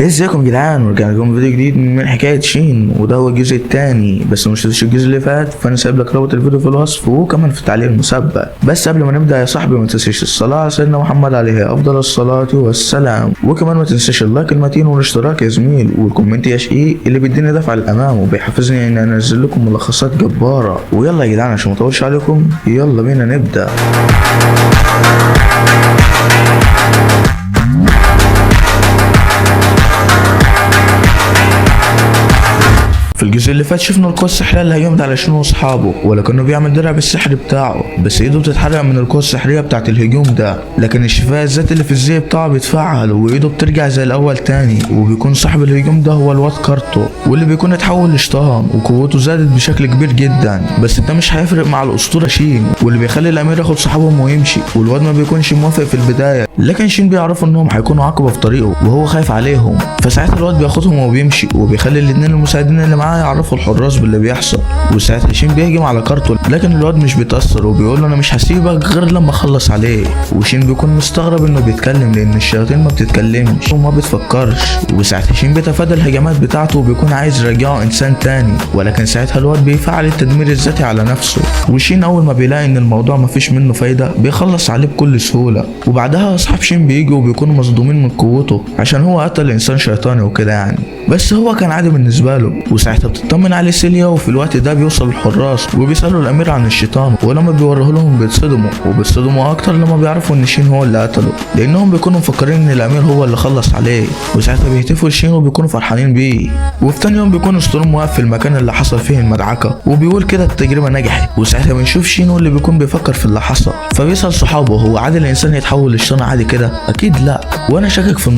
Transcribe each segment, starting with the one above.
ازيكم يا جدعان، ورجعنا لكم فيديو جديد من حكاية شين، وده هو الجزء التاني. بس مش الجزء اللي فات، فانا سايب لك رابط الفيديو في الوصف وكمان في التعليق المسبق. بس قبل ما نبدا يا صاحبي ما تنساش الصلاة على سيدنا محمد عليه افضل الصلاة والسلام، وكمان ما تنساش اللايك المتين والاشتراك يا زميل والكومنت يا شقيق اللي بيديني دفعة للامام وبيحفزني ان انزل لكم ملخصات جبارة. ويلا يا جدعان عشان ما اطولش عليكم، يلا بينا نبدا. في الجزء اللي فات شفنا القوة السحرية اللي هيمد على شين واصحابه، ولكنه بيعمل درع بالسحر بتاعه، بس ايده بتتحرق من القوة السحرية بتاعت الهجوم ده، لكن الشفاء الذاتي اللي في الزي بتاعه بيتفعل وايده بترجع زي الاول تاني، وبيكون صاحب الهجوم ده هو الواد كارتو، واللي بيكون اتحول لشيطان وقوته زادت بشكل كبير جدا. بس ده مش هيفرق مع الاسطورة شين، واللي بيخلي الامير ياخد صحابهم ويمشي، والواد ما بيكونش موافق في البداية، لكن شين بيعرفوا انهم هيكونوا عقبة في طريقه وهو خايف عليهم، فساعتها الواد بياخدهم وبيمشي، وبيخلي الاتنين المساعدين اللي معاه يعرفوا الحراس باللي بيحصل. وساعتها شين بيهجم على كارتو، لكن الواد مش بيتأثر وبيقول له انا مش هسيبك غير لما اخلص عليه. وشين بيكون مستغرب انه بيتكلم لان الشياطين ما بتتكلمش وما بتفكرش. وساعتها شين بيتفادى الهجمات بتاعته وبيكون عايز يرجعه انسان تاني، ولكن ساعتها الواد بيفعل التدمير الذاتي على نفسه. وشين اول ما بيلاقي ان الموضوع مفيش منه فايده بيخلص عليه بكل سهوله. وبعدها اصحاب شين بيجوا وبيكونوا مصدومين من قوته عشان هو قتل انسان شيطاني وكده يعني، بس هو كان عادي بالنسبه له. وساعتها بتطمن عليه سيليا، وفي الوقت ده بيوصل الحراس وبيسالوا الامير عن الشيطان، ولما بيوريه لهم بيتصدموا اكتر لما بيعرفوا ان شين هو اللي قتله، لانهم بيكونوا مفكرين ان الامير هو اللي خلص عليه. وساعتها بيهتفوا لشين وبيكونوا فرحانين بيه. وفي تاني يوم بيكون ستورم واقف في المكان اللي حصل فيه المدعكه وبيقول كده التجربه نجحت. وساعتها بنشوف شين اللي بيكون بيفكر في اللي حصل، فبيسال صحابه هو عادي الانسان يتحول للشيطان عادي كده؟ اكيد لا، وانا شاكك في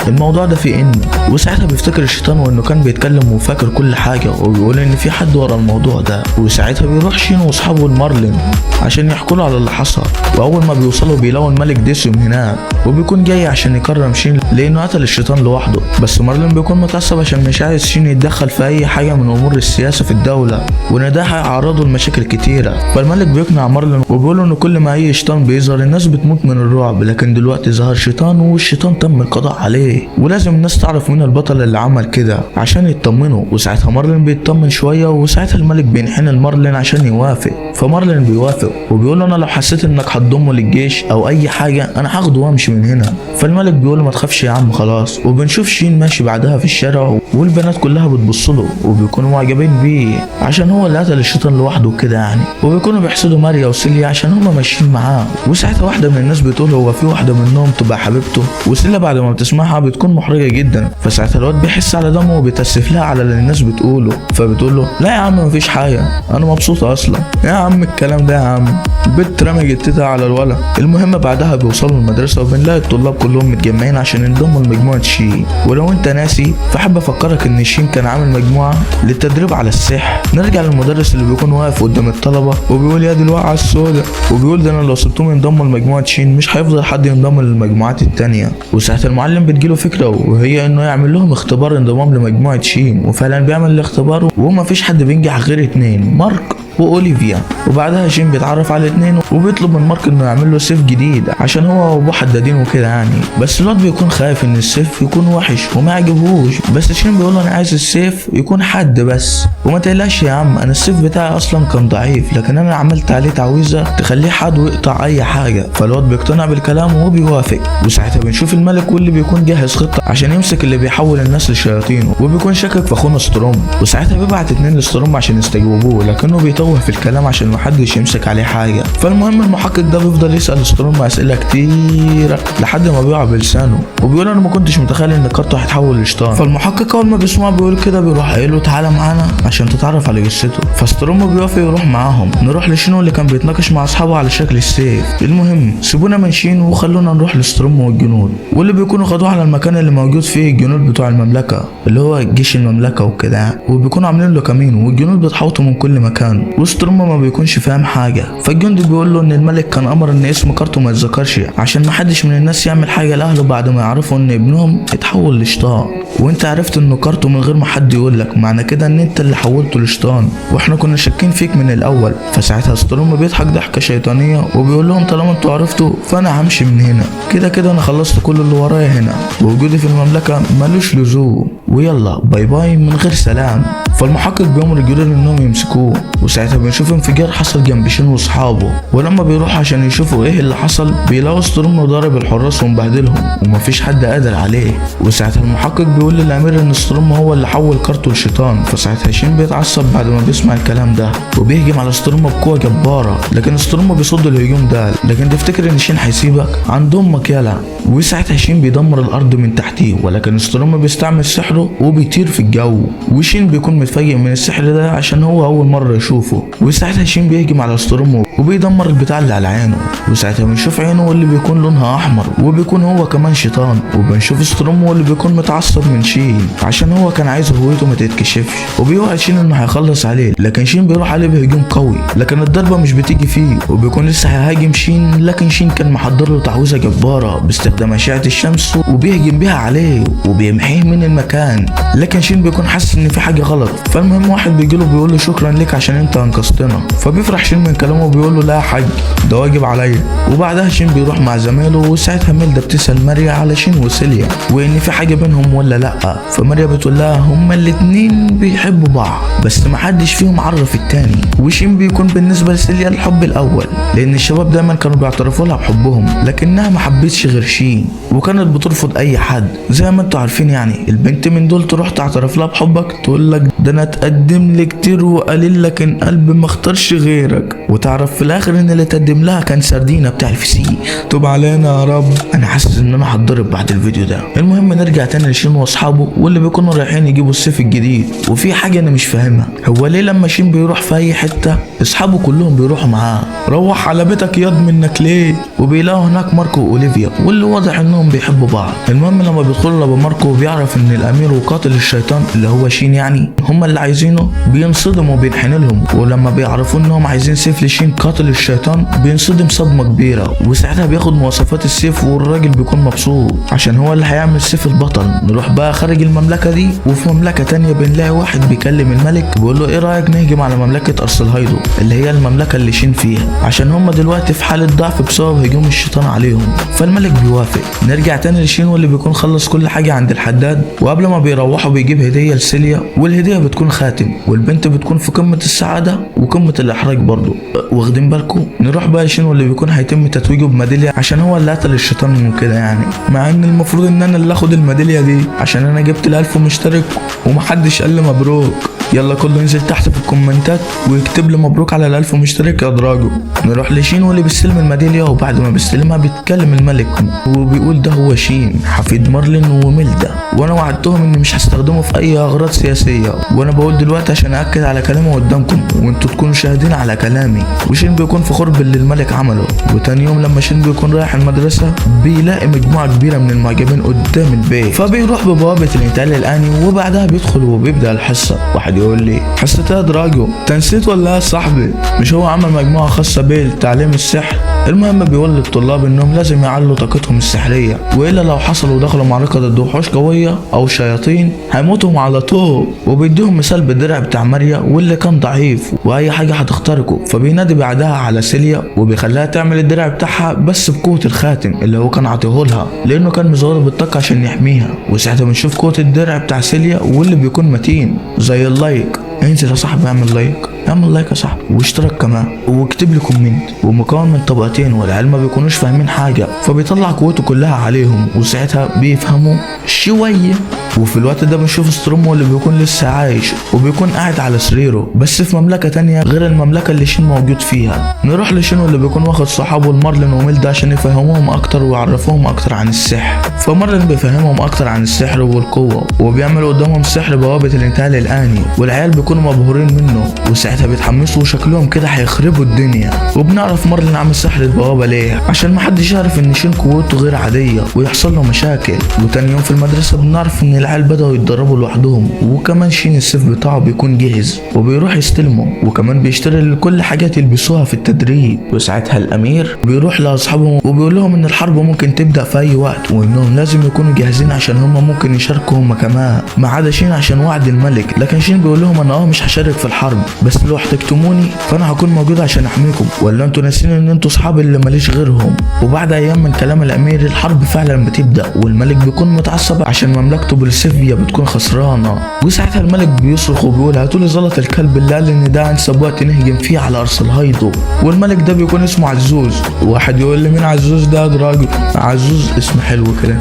الموضوع ده في انه. وساعتها بيفتكر الشيطان وانه كان بيتكلم وفاكر كل حاجه، وبيقول ان في حد ورا الموضوع ده. وساعتها بيروح شين واصحابه لمارلين عشان يحكوا له على اللي حصل، واول ما بيوصلوا بيلاقوا الملك ديسيوم هناك، وبيكون جاي عشان يكرم شين لانه قتل الشيطان لوحده. بس مارلين بيكون متعصب عشان مش عايز شين يتدخل في اي حاجه من امور السياسه في الدوله، وان ده هيعرضه لمشاكل كتيره. فالملك بيقنع مارلين وبيقول له ان كل ما اي شيطان بيظهر الناس بتموت من الرعب، لكن دلوقتي ظهر شيطان والشيطان تم القضاء عليه، ولازم الناس تعرف مين البطل اللي عمل كده عشان يطمنوا. وساعتها مارلين بيطمن شويه، وساعتها الملك بينحني لمارلين عشان يوافق. فمارلين بيوافق وبيقول له انا لو حسيت انك هتضمه للجيش او اي حاجه انا هاخده وامشي من هنا. فالملك بيقول له ما تخافش يا عم خلاص. وبنشوف شين ماشي بعدها في الشارع والبنات كلها بتبص له وبيكونوا معجبين بيه عشان هو اللي قتل الشيطان لوحده وكده يعني، وبيكونوا بيحسدوا ماريا وسيليا عشان هما ماشيين معاه. وساعتها واحده من الناس بتقول هو في واحده منهم تبقى حبيبته، وسيليا بعد ما بتسمعها بتكون محرجه جدا. فساعتها الواد بيحس على دمه وبيتاسف لها على اللي الناس بتقوله، فبتقول له لا يا عم مفيش حاجه انا مبسوطه اصلا. يا عم الكلام ده يا عم، البت رمى جتتها على الولد. المهم بعدها بيوصلوا المدرسه وبنلاقي الطلاب كلهم متجمعين عشان ينضموا لمجموعه شين. ولو انت ناسي فحب افكرك ان شين كان عامل مجموعه للتدريب على السحر. نرجع للمدرس اللي بيكون واقف قدام الطلبه وبيقول يا دي الوقعه السوداء، وبيقول ده انا لو سبتهم ينضموا لمجموعه شين مش هيفضل حد ينضم للمجموعات التانيه. وساعتها المعلم بتجيله فكره وهي انه يعمل لهم اختبار انضمام لمجموعه شين، وفعلا بيعمل الاختبار ومفيش حد بينجح غير اتنين، مارك واوليفيا. وبعدها شين بيتعرف على الاتنين وبيطلب من مارك انه يعمل له سيف جديد عشان هو وابوه حدادين وكده يعني، بس الواد بيكون خايف ان السيف يكون وحش وما يعجبهوش. بس شين بيقول له انا عايز السيف يكون حد بس، وما تقلقش يا عم انا السيف بتاعي اصلا كان ضعيف لكن انا عملت عليه تعويذه تخليه حاد ويقطع اي حاجه. فالواد بيقتنع بالكلام وبيوافق. وساعتها بنشوف الملك واللي بيكون جاهز خطه عشان يمسك اللي بيحول الناس لشياطين، وبيكون شاكك في اخونا ستروم. وساعتها بيبعت اتنين لستروم عشان يستجوبوه، لكنه بيطوه في الكلام عشان محدش يمسك عليه حاجه. فالمهم المحقق ده بيفضل يسال ستروم اسئله كتيره لحد ما بيقع بلسانه، وبيقول انا ما كنتش متخيل ان كارتو هيتحول لشيطان. فالمحقق اول ما بيسمع بيقول كده بيروح قايل له تعالى معانا عشان تتعرف على جثته. فستروم بيوافق يروح معاهم. نروح لشينو اللي كان بيتناقش مع اصحابه على شكل السيف. المهم سيبونا من شينو وخلونا نروح لستروم والجنود، واللي بيكونوا خدوه على المكان اللي موجود فيه الجنود بتوع المملكه اللي هو جيش المملكه وكده، وبيكونوا عاملين له كمين والجنود بتحوطوا من كل مكان. وستروم ما بيكونش فاهم حاجه. فالجندي بيقول له ان الملك كان امر ان اسم كارتو ما يتذكرش عشان ما حدش من الناس يعمل حاجه لاهله بعد ما يعرفوا ان ابنهم اتحول لشيطان. وانت عرفت ان انه كارته من غير ما حد يقولك، معنى كده ان انت اللي حولته لشيطان واحنا كنا شاكين فيك من الاول. فساعتها ستروم بيضحك ضحكه شيطانيه وبيقول لهم طالما انتوا عرفتوا فانا همشي من هنا، كده كده انا خلصت كل اللي ورايا هنا ووجودي في المملكه ملوش لزوم، ويلا باي باي من غير سلام. فالمحقق بيأمر الجنود انهم يمسكوه، وساعتها بنشوف انفجار حصل جنب شين واصحابه، ولما بيروحوا عشان يشوفوا ايه اللي حصل بيلاقوا ستروم ضارب الحراس ومبهدلهم ومفيش حد قادر عليه. وساعتها المحقق بيقول للامير ان ستروم هو اللي حول كارته لشيطان. فساعتها شين بيتعصب بعد ما بيسمع الكلام ده وبيهجم على ستروم بقوه جباره، لكن ستروم بيصد الهجوم ده. لكن تفتكر ان شين هيسيبك؟ عند امك يالا. وساعتها شين بيدمر الارض من تحتيه، ولكن ستروم بيستعمل سحره وبيطير في الجو، وشين بيكون متفاجئ من السحر ده عشان هو اول مره يشوفه. وساعتها شين بيهجم على ستروم وبيدمر البتاع اللي على عينه، وساعتها بنشوف عينه اللي بيكون لونها احمر وبيكون هو كمان شيطان. وبنشوف ستروم اللي بيكون متعصب من شين عشان هو كان عايز هويته ما تتكشفش، وبيوعد شين انه هيخلص عليه، لكن شين بيروح عليه بهجوم قوي لكن الضربه مش بتيجي فيه، وبيكون لسه هيهاجم شين لكن شين كان محضر له تعويذه جباره باستخدام اشعه الشمس وبيهجم بيها عليه وبيمحيه من المكان. لكن شين بيكون حاسس ان في حاجه غلط، فالمهم واحد بيجيله بيقول له شكرا لك عشان انت انقذتنا. فبيفرح شين من كلامه وبيقول له لا يا حاج ده واجب عليا. وبعدها شين بيروح مع زمايله، وساعتها ميلدا بتسال ماريا على شين وسيليا وان في حاجه بينهم ولا لا. فماريا بتقول لها هما الاتنين بيحبوا بعض بس محدش فيهم عرف التاني. وشين بيكون بالنسبه لسيليا الحب الاول لان الشباب دايما كانوا بيعترفوا لها بحبهم، لكنها ما حبتش غير شين وكانت بترفض اي حد. زي ما انتوا عارفين يعني البنت من دول تروح تعترف لها بحبك تقول لك ده انا اتقدم لي كتير وقليل لكن قلبي ما اختارش غيرك، وتعرف في الاخر ان اللي تقدم لها كان سردينه بتاع الفسيخ. توب علينا يا رب. انا حاسس ان انا هتضرب بعد الفيديو ده. المهم نرجع تاني لشين واصحابه واللي بيكونوا رايحين يجيبوا السيف الجديد. وفي حاجه انا مش فاهمها، هو ليه لما شين بيروح في اي حته اصحابه كلهم بيروحوا معاه؟ روح على بيتك ياض منك ليه؟ وبيلاقوا هناك ماركو واوليفيا واللي واضح انهم بيحبوا بعض. المهم لما بيدخلوا لابو ماركو وبيعرف ان الامير وقاتل الشيطان اللي هو شين يعني هم اللي عايزينه بينصدم وبينحن لهم، ولما بيعرفوا انهم عايزين سيف لشين قاتل الشيطان بينصدم صدمه كبيره، وساعتها بياخد مواصفات السيف والراجل بيكون مبسوط عشان هو اللي هيعمل سيف البطل. نروح بقى خارج المملكه دي وفي مملكه تانية بنلاقي واحد بيكلم الملك بيقول له ايه رايك نهجم على مملكه ارسلهايدو اللي هي المملكه اللي شين فيها عشان هم دلوقتي في حاله ضعف بسبب هجوم الشيطان عليهم. فالملك بيوافق. نرجع تاني لشين واللي بيكون خلص كل حاجه عند الحداد، وقبل ما بيروحوا بيجيب هديه لسيليا والهديه بتكون خاتم، والبنت بتكون في قمه السعاده وقمه الاحراج برضه. واخدين بالكم؟ نروح بقى لشين واللي بيكون هيتم تتويجه بميداليه عشان هو اللي قتل الشيطان وكده يعني، مع ان المفروض ان انا اللي اخد الميداليه دي عشان انا جبت ال1000 مشترك ومحدش قال لي مبروك. يلا كله ينزل تحت في الكومنتات ويكتب لي مبروك على ال1000 مشترك يا دراجو. نروح لشين واللي بيستلم الميداليه، وبعد ما بيستلمها بيتكلم الملك وبيقول ده هو شين حفيد مارلين وميلدا، وانا وعدتهم اني مش هستخدمه في اي اغراض سياسيه، وانا بقول دلوقتي عشان اكد على كلامي قدامكم وانتوا تكونوا شاهدين على كلامي. وشين بيكون فخور باللي الملك عمله. وتاني يوم لما شين بيكون رايح المدرسه بيلاقي مجموعه كبيره من المعجبين قدام البيت، فبيروح ببوابه الانتقال الاني وبعدها بيدخل وبيبدا الحصه. واحد يقول لي حصه يا دراجو انت نسيت ولا ايه يا صاحبي؟ مش هو عمل مجموعه خاصه بيه لتعليم السحر؟ المهم بيقول للطلاب انهم لازم يعلوا طاقتهم السحريه والا لو حصلوا ودخلوا معركه ضد وحوش قويه او شياطين هيموتوا على طول. وبيديهم مثال بالدرع بتاع ماريا واللي كان ضعيف واي حاجه هتخترقه، فبينادي بعدها على سيليا وبيخليها تعمل الدرع بتاعها بس بقوه الخاتم اللي هو كان عطيهولها لانه كان مزوده بالطاقه عشان يحميها. وساعتها بنشوف قوه الدرع بتاع سيليا واللي بيكون متين زي اللايك. انزل يا صاحبي اعمل لايك، اعمل لايك يا صاحبي واشترك كمان واكتب لي كومنت. ومكون من طبقتين والعيال ما بيكونوش فاهمين حاجه فبيطلع قوته كلها عليهم وساعتها بيفهموا شويه. وفي الوقت ده بنشوف سترومو اللي بيكون لسه عايش وبيكون قاعد على سريره بس في مملكه تانية غير المملكه اللي شين موجود فيها. نروح لشين اللي بيكون واخد صحابه المارلين وميلدا عشان يفهموهم اكتر ويعرفوهم اكتر عن السحر. فمارلين بيفهمهم اكتر عن السحر والقوه وبيعمل قدامهم سحر بوابه الانتقال الاني، والعيال بيكونوا مبهورين منه وساعتها بيتحمسوا وشكلهم كده هيخربوا الدنيا. وبنعرف مارلين عامل سحر البوابه ليه عشان محدش يعرف ان شين قوته غير عاديه ويحصل له مشاكل. وتاني يوم في المدرسه بنعرف ان العيال بدأوا يتدربوا لوحدهم، وكمان شين السيف بتاعه بيكون جاهز وبيروح يستلمه، وكمان بيشتري كل حاجات يلبسوها في التدريب. وساعتها الامير بيروح لاصحابهم وبيقول لهم ان الحرب ممكن تبدأ في اي وقت، وانهم لازم يكونوا جاهزين عشان هم ممكن يشاركوا هم كمان، ما عدا شين عشان وعد الملك. لكن شين بيقول لهم انا مش هشارك في الحرب، بس لو احتجتموني فانا هكون موجود عشان احميكم، ولا انتوا ناسين ان انتوا اصحابي اللي ماليش غيرهم. وبعد ايام من كلام الامير الحرب فعلا بتبدا، والملك بيكون متعصب عشان مملكته بوليسيفيا بتكون خسرانه. وساعتها الملك بيصرخ وبيقول هاتولي زلط الكلب اللي قال ان ده انسب وقت نهجم فيه على ارسلهايدو. والملك ده بيكون اسمه عزوز. واحد يقول لي مين عزوز ده يا راجل؟ عزوز اسم حلو كده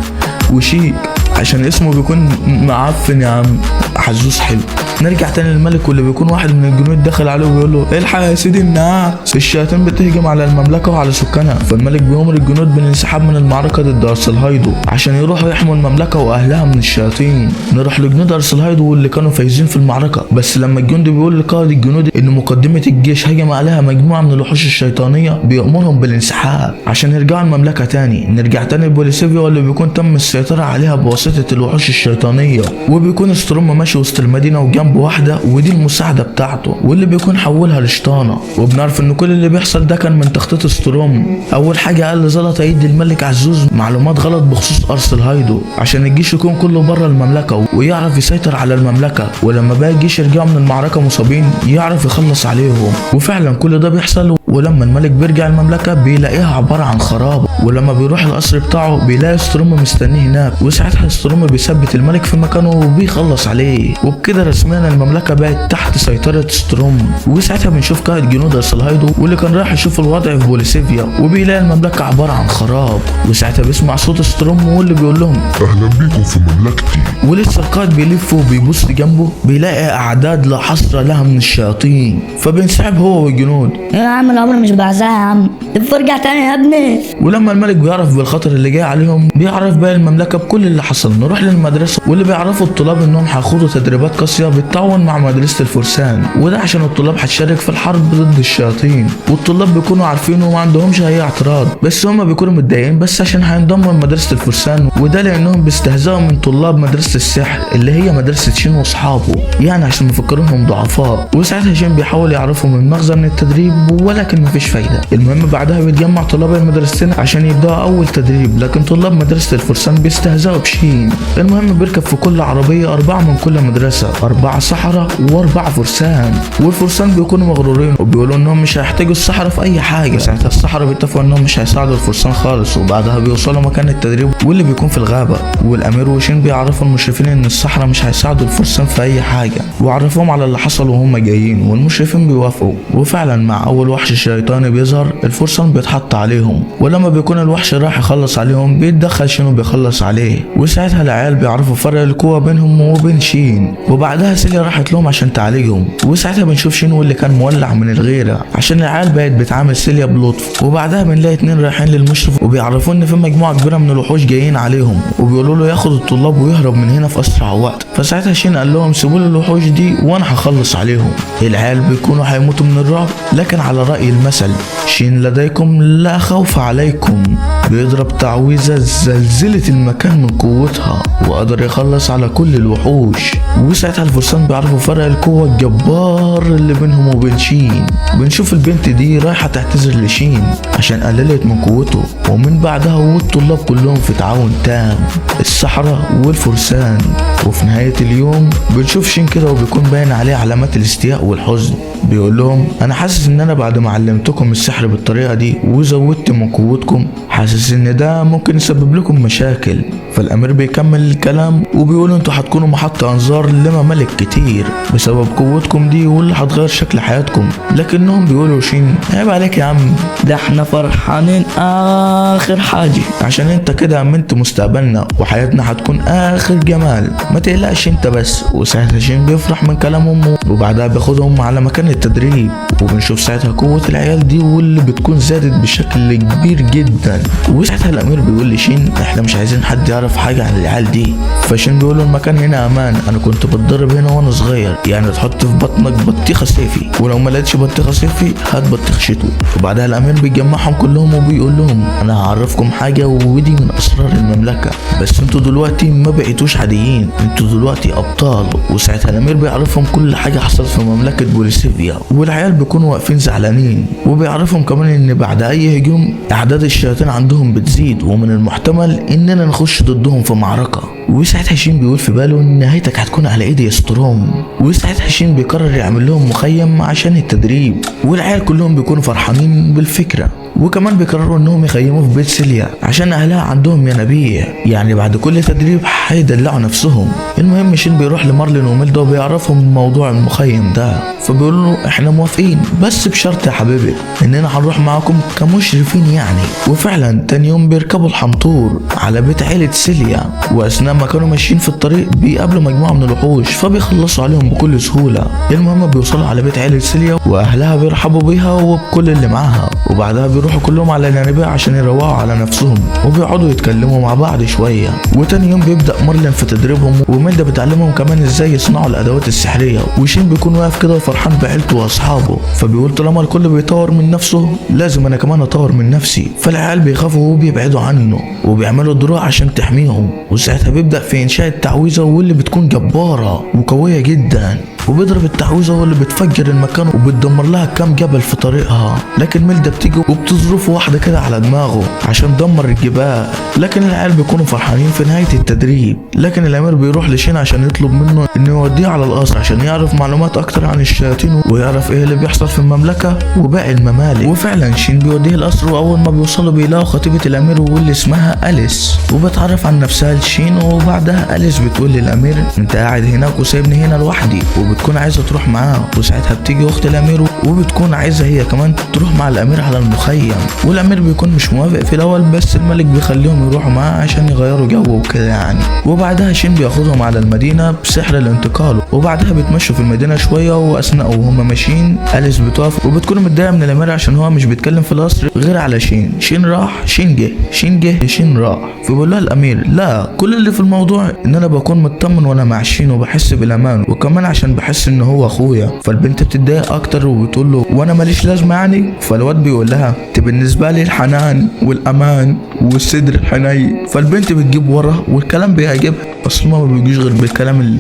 وشيك عشان اسمه بيكون معفن يا عم. عزوز حلو. نرجع تاني للملك واللي بيكون واحد من الجنود داخل عليه وبيقول له الحق يا سيدي الناس، الشياطين بتهجم على المملكه وعلى سكانها. فالملك بيأمر الجنود بالانسحاب من المعركه ضد ارسلهايدو عشان يروحوا يحموا المملكه واهلها من الشياطين. نروح لجنود ارسلهايدو واللي كانوا فايزين في المعركه، بس لما الجندي بيقول لقائد الجنود ان مقدمه الجيش هجم عليها مجموعه من الوحوش الشيطانيه بيأمرهم بالانسحاب عشان يرجعوا المملكه تاني. نرجع تاني لبوليسيفيا واللي بيكون تم السيطره عليها بواسطه الوحوش الشيطانيه، وبيكون ستروم ماشي وسط المدينه وجنبه واحده ودي المساعده بتاعته واللي بيكون حولها لشطانه. وبنعرف ان كل اللي بيحصل ده كان من تخطيط ستروم. اول حاجه قال لزلط يدي الملك عزوز معلومات غلط بخصوص ارسلهايدو عشان الجيش يكون كله بره المملكه ويعرف يسيطر على المملكه، ولما بقى الجيش يرجعوا من المعركه مصابين يعرف يخلص عليهم. وفعلا كل ده بيحصل، ولما الملك بيرجع المملكه بيلاقيها عباره عن خراب. ولما بيروح القصر بتاعه بيلاقي ستروم مستنيه هناك، وساعتها ستروم بيثبت الملك في مكانه وبيخلص عليه. وبكده رسميا المملكه بقت تحت سيطره ستروم. وساعتها بنشوف قائد جنود ارسلهايدو واللي كان رايح يشوف الوضع في بوليسيفيا وبيلاقي المملكه عباره عن خراب. وساعتها بيسمع صوت ستروم واللي بيقول لهم اهلا بيكم في مملكتي. ولسه القائد بيلف وبيبص جنبه بيلاقي اعداد لا حصر لها من الشياطين، فبينسحب هو والجنود. يا عم العمر مش بعزها يا عم، ارجع تاني يا ابني. ولما الملك بيعرف بالخطر اللي جاي عليهم بيعرف باقي المملكه بكل اللي حصل. نروح للمدرسه واللي بيعرفوا الطلاب انهم هيخوضوا تدريبات قاسيه بالتعاون مع مدرسه الفرسان، وده عشان الطلاب هتشارك في الحرب ضد الشياطين. والطلاب بيكونوا عارفين وما عندهمش اي اعتراض، بس هما بيكونوا متضايقين بس عشان هينضموا لمدرسه الفرسان، وده لانهم بيستهزئوا من طلاب مدرسه السحر اللي هي مدرسه شين واصحابه، يعني عشان مفكرينهم ضعفاء. وساعتها شين بيحاول يعرفهم المغزى من التدريب ولكن مفيش فايده. المهم بعدها بيتجمع طلاب المدرستين عشان يبداوا اول تدريب، لكن طلاب مدرسه الفرسان بيستهزئوا بشين. المهم بيركب في كل عربيه 4 من كل مدرسه، 4 سحره و4 فرسان، والفرسان بيكونوا مغرورين وبيقولوا انهم مش هيحتاجوا السحره في اي حاجه. ساعتها السحره بيتفقوا انهم مش هيساعدوا الفرسان خالص، وبعدها بيوصلوا مكان التدريب واللي بيكون في الغابه. والامير وشين بيعرفوا المشرفين ان السحره مش هيساعدوا الفرسان في اي حاجه، وعرفوهم على اللي حصل وهم جايين، والمشرفين بيوافقوا. وفعلا مع اول وحش شيطاني بيظهر الفرسان بيتحط عليهم، ولما بيكون الوحش راح يخلص عليهم بيتدخل شين وبيخلص عليه. وساعتها العيال بيعرفوا فرق القوه بينهم وبين شين، وبعدها سيليا راحت لهم عشان تعالجهم. وساعتها بنشوف شين واللي كان مولع من الغيره عشان العيال بقت بتعامل سيليا بلطف. وبعدها بنلاقي 2 رايحين للمشرف وبيعرفوا ان في مجموعه كبيره من الوحوش جايين عليهم، وبيقولوا له ياخد الطلاب ويهرب من هنا في اسرع وقت. فساعتها شين قال لهم سيبوا لي الوحوش دي وانا هخلص عليهم. العيال بيكونوا هيموتوا من الرعب، لكن على راي المثل شين لديكم لا خوف عليكم. بيضرب تعويذه زلزلت المكان من قوتها وقدر يخلص على كل الوحوش. وساعتها الفرسان بيعرفوا فرق القوه الجبار اللي بينهم وبين شين. بنشوف البنت دي رايحه تعتذر لشين عشان قللت من قوته، ومن بعدها والطلاب كلهم في تعاون تام، السحرة والفرسان. وفي نهاية اليوم بنشوف شين كده وبيكون باين عليه علامات الاستياء والحزن. بيقول لهم انا حاسس ان انا بعد ما علمتكم السحر بالطريقة دي وزودت من قوتكم حاسس ان ده ممكن يسبب لكم مشاكل. فالامير بيكمل الكلام وبيقول انتوا هتكونوا محط انظار لممالك كتير بسبب قوتكم دي واللي هتغير شكل حياتكم. لكنهم بيقولوا شين عيب عليك يا عم، ده احنا فرحانين اخر حاجة عشان انت كده امنت مستقبلنا وحياتنا هتكون اخر جمال، ما تقلقش انت بس. وساعتها شين بيفرح من كلام امه وبعدها بياخدهم على مكان التدريب. وبنشوف ساعتها قوة العيال دي واللي بتكون زادت بشكل كبير جدا. وساعتها الامير بيقول لشين احنا مش عايزين حد يعرف حاجه عن العيال دي. فشين بيقول له المكان هنا امان، انا كنت بتدرب هنا وانا صغير، يعني تحط في بطنك بطيخه صيفي، ولو ما لقيتش بطيخه صيفي هات بطيخ شتوي. وبعدها الامير بيجمعهم كلهم وبيقول لهم انا هعرفكم حاجه ودي من اسرار المملكه، بس انتوا دلوقتي ما بقيتوش عاديين، انتوا دلوقتي ابطال. وساعتها الامير بيعرفهم كل حاجه حصلت في مملكه بوليسيفيا، والعيال بيكونوا واقفين زعلانين، وبيعرفهم كمان ان بعد اي هجوم اعداد الشياطين عندهم بتزيد، ومن المحتمل اننا نخش ضدهم في معركه. وساعتها شين بيقول في باله ان نهايتك هتكون على ايدي يا ستروم. وساعتها شين بيقرر يعمل لهم مخيم عشان التدريب، والعيال كلهم بيكونوا فرحانين بالفكره، وكمان بيقرروا انهم يخيموا في بيت سيليا عشان اهلها عندهم ينابيع، يعني بعد كل تدريب هيدلعوا نفسهم. المهم شين بيروح لمارلين وميلدا وبيعرفهم موضوع المخيم ده، فبيقولوا له احنا موافقين بس بشرط يا حبيبي اننا هنروح معاكم كمشرفين يعني. وفعلا تاني يوم بيركبوا الحنطور على بيت عيلة سيليا، واثناء ما كانوا ماشيين في الطريق بيقابلوا مجموعة من الوحوش فبيخلصوا عليهم بكل سهولة. المهم بيوصلوا على بيت عيلة سيليا واهلها بيرحبوا بيها وبكل اللي معاها، وبعدها بيروحوا كلهم على الينابيع عشان يروقوا على نفسهم وبيقعدوا يتكلموا مع بعض شويه. وتاني يوم بيبدا مارلين في تدريبهم، وميلدا بتعلمهم كمان ازاي يصنعوا الادوات السحريه، وشين بيكون واقف كده وفرحان بعيلته واصحابه، فبيقول طالما الكل بيطور من نفسه لازم انا كمان اطور من نفسي. فالعيال بيخافوا وبيبعدوا عنه وبيعملوا دروع عشان تحميهم. وساعتها بيبدا في انشاء التعويذه واللي بتكون جباره وقويه جدا، وبيضرب التعويذه واللي بتفجر المكان وبتدمر لها كام جبل في طريقها. لكن ميلدا بتيجي وبتظرف واحده كده على دماغه عشان تدمر الجبال. لكن العيال بيكونوا فرحانين في نهايه التدريب. لكن الامير بيروح لشين عشان يطلب منه انه يوديه على القصر عشان يعرف معلومات اكتر عن الشياطين ويعرف ايه اللي بيحصل في المملكه وباقي الممالك. وفعلا شين بيوديه القصر، واول ما بيوصلوا بيلاقوا خطيبه الامير واللي اسمها اليس، وبتعرف عن نفسها لشين. وبعدها اليس بتقول للامير انت قاعد هناك وسايبني هنا لوحدي، وبتكون عايزه تروح معاه. وساعتها بتيجي اخت الامير وبتكون عايزه هي كمان تروح مع الامير على المخيم، والامير بيكون مش موافق في الاول بس الملك بيخليهم يروحوا معاه عشان يغيروا جو وكده يعني. وبعدها شين بياخدهم على المدينه بسحر الانتقال، وبعدها بيتمشوا في المدينه شويه، واثناء وهم ماشيين اليس بتقف وبتكون متضايقه من الامير عشان هو مش بيتكلم في القصر غير على شين. شين راح شين جه، شين جه شين راح. فبيقول لها الامير لا، كل اللي في الموضوع ان انا بكون مطمن وانا مع شين وبحس بالامان، وكمان عشان بحس ان هو اخويا. فالبنت بتتضايق اكتر وبتقول له وانا ماليش لازمه يعني. فالواد بيقول لها انت بالنسبه لي الحنان والامان والصدر الحنين. فالبنت بتجيب ورا والكلام بيعجبها، بس ما بيجيش غير بالكلام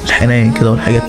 الحنين كده والحاجات.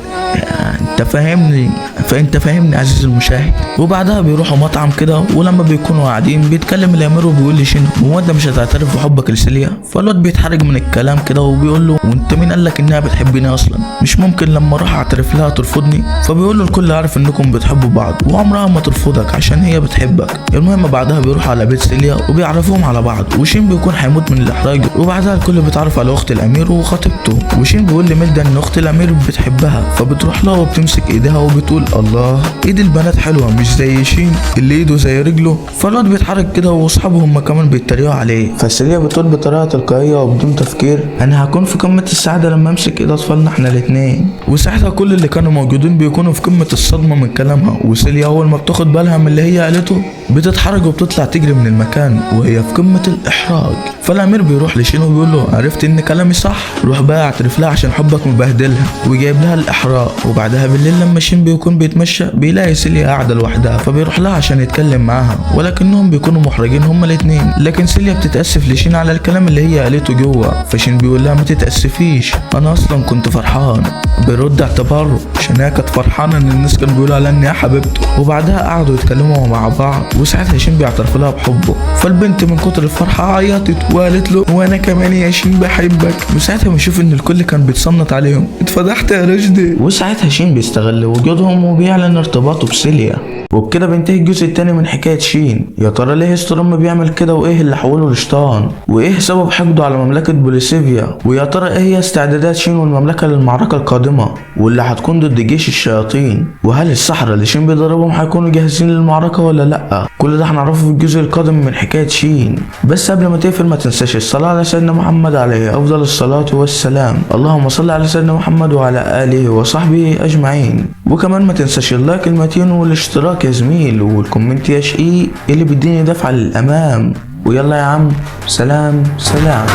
فانت فاهمني عزيزي المشاهد. وبعدها بيروحوا مطعم كده، ولما بيكونوا قاعدين بيتكلم الامير وبيقول لي شين هو انت مش هتعترف بحبك لسيليا؟ فالواد بيتحرج من الكلام كده وبيقول له وانت مين قال لك انها بتحبني اصلا؟ مش ممكن لما اروح اعترف لها ترفضني. فبيقول له الكل عارف انكم بتحبوا بعض وعمرها ما ترفضك عشان هي بتحبك. المهم بعدها بيروحوا على بيت سيليا وبيعرفوهم على بعض، وشين بيكون هيموت من الاحراج. وبعدها الكل بيتعرف على اخت الامير وخطيبته، وشين بيقول لميلدا ان اخت الامير بتحبها، فبتروح لها وبتمسك ايدها وبتقول الله ايد البنات حلوه مش زي شين اللي ايده زي رجله. فالواد بيتحرك كده واصحابه هم كمان بيتريقوا عليه. فسيليا بتقول بطريقه تلقائيه وبدون تفكير انا هكون في قمه السعاده لما امسك ايد اطفالنا احنا الاثنين. وساعتها كل اللي كانوا موجودين بيكونوا في قمه الصدمه من كلامها. وسيليا اول ما بتاخد بالها من اللي هي قالته بتتحرك وبتطلع تجري من المكان وهي في قمه الاحراج. فالامير بيروح لشين وبيقول له عرفت ان كلامي صح؟ روح بقى اعترف لها عشان حبك مبهدلها، وجايب لها الاحراج. وبعدها بالليل لما شين بيكون بيتمشى بيلاقي سيليا قاعده لوحدها، فبيروح لها عشان يتكلم معاها، ولكنهم بيكونوا محرجين هما الاثنين. لكن سيليا بتتاسف لشين على الكلام اللي هي قالته جوه. فشين بيقول لها ما تتاسفيش انا اصلا كنت فرحان. بيرد اعتباره عشان هي كانت فرحانه ان الناس كانوا بيقولوا عليها ان هي حبيبته. وبعدها قعدوا يتكلموا مع بعض، وساعتها شين بيعترف لها بحبه. فالبنت من كتر الفرحه عيطت وقالت له وانا كمان يا شين بحبك. وساعتها بنشوف ان الكل كان بيتصنت عليهم اتفضحت يا رشدي. وساعتها شين بيستغل وجودهم وبيعلن ارتباطه بسيليا. وبكده بينتهي الجزء الثاني من حكايه شين. يا ترى ليه ستروم بيعمل كده، وايه اللي حوله لشيطان، وايه سبب حقده على مملكه بوليسيفيا، ويا ترى ايه هي استعدادات شين والمملكه للمعركه القادمه واللي هتكون ضد جيش الشياطين، وهل السحرة اللي شين بيدربهم هيكونوا جاهزين للمعركه ولا لا؟ كل ده هنعرفه في الجزء القادم من حكايه شين. بس قبل ما تقفل ما تنساش الصلاه على سيدنا محمد عليه افضل الصلاه والسلام. اللهم صل على سيدنا محمد وعلى اله وصحبه اجمعين. وكمان ما تنساش اللايك المتين والاشتراك يا زميل والكومنت يا شقيق اللي بيديني دفعه للامام. ويلا يا عم، سلام سلام.